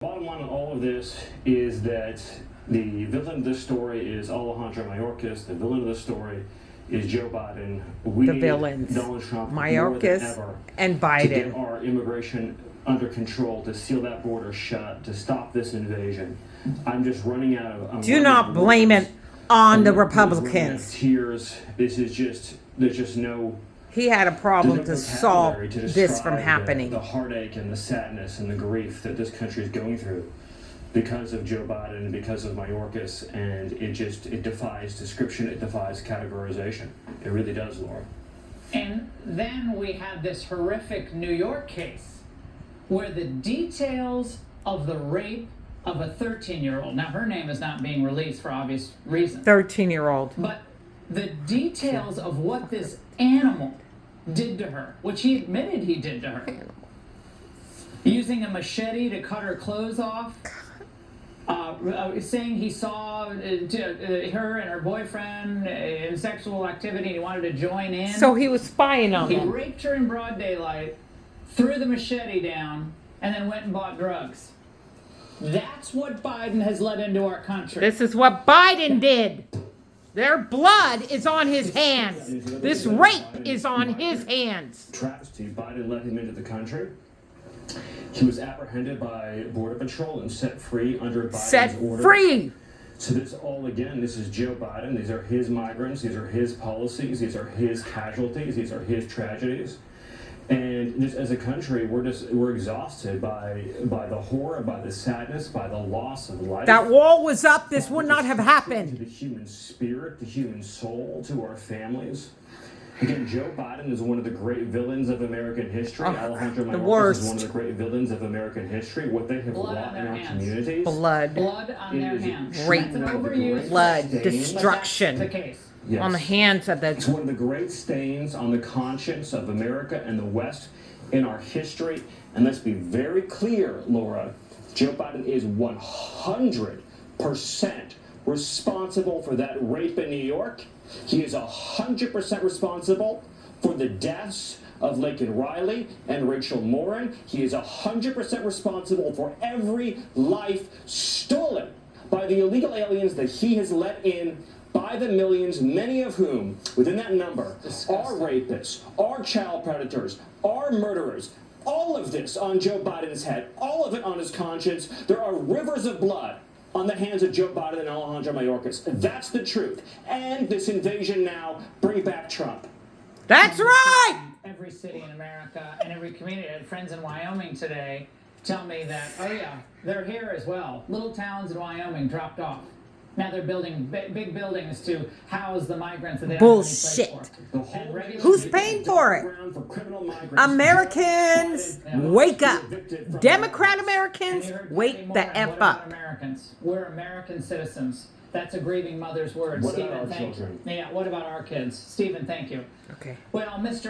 Bottom line of all of this is that the villain of this story is Alejandro Mayorkas. The villain of this story is Joe Biden. We The need villains, Donald Trump more than Mayorkas ever and to get Biden. our immigration under control, to seal that border shut, to stop this invasion. I'm just running out of. Do not blame it on the Republicans. Tears. There's just no. He had a problem to There's no solve vocabulary to this from describe happening. The heartache and the sadness and the grief that this country is going through because of Joe Biden and because of Mayorkas, and it defies description, it defies categorization. It really does, Laura. And then we had this horrific New York case where the details of the rape of a 13-year-old, now her name is not being released for obvious reasons, 13-year-old. but the details of what this animal did to her, which he admitted he did to her, using a machete to cut her clothes off, saying he saw her and her boyfriend in sexual activity and he wanted to join in. So he was spying on He them. raped her in broad daylight, threw the machete down, and then went and bought drugs. That's what Biden has let into our country. This is what Biden did. Their blood is on his hands. This rape is on his hands. Travesty. Biden let him into the country. He was apprehended by Border Patrol and set free under Biden's Set order. free. So this is Joe Biden. These are his migrants. These are his policies. These are his casualties. These are his tragedies. And just as a country, we're exhausted by the horror, by the sadness, by the loss of life. That wall was up. This would not have To happened. the human spirit, the human soul, to our families. Again, Joe Biden is one of the great villains of American history. Alejandro the Mayorkas worst. is one of the great villains of American history. What they have Blood wrought on in their our hands. communities. Blood Blood on their It is hands. rape, That's an overused blood, phrase, destruction but that's the case. Yes. on the hands of It's the. one of the great stains on the conscience of America and the West in our history. And let's be very clear, Laura, Joe Biden is 100% responsible for that rape in New York. He is 100% responsible for the deaths of Laken Riley and Rachel Morin. He is 100% responsible for every life stolen by the illegal aliens that he has let in by the millions, many of whom, within that number, are rapists, are child predators, are murderers. All of this on Joe Biden's head, all of it on his conscience. There are rivers of blood on the hands of Joe Biden and Alejandro Mayorkas. That's the truth. And this invasion now, bring back Trump. That's right. Every city in America and every community. I had friends in Wyoming today tell me that, oh yeah, they're here as well. Little towns in Wyoming dropped off. Now they're building big buildings to house the migrants that they Bullshit. don't have any place for. And regular Who's people- paying for it? Ground for criminal migrants. Americans, wake up. Evicted from Democrat And Americans, you heard wake Patty the Moran, F what about up. Americans. We're American citizens. That's a grieving mother's words. What about Stephen, our thank children? you. Yeah, what about our kids? Stephen, thank you. Okay. Well, Mr.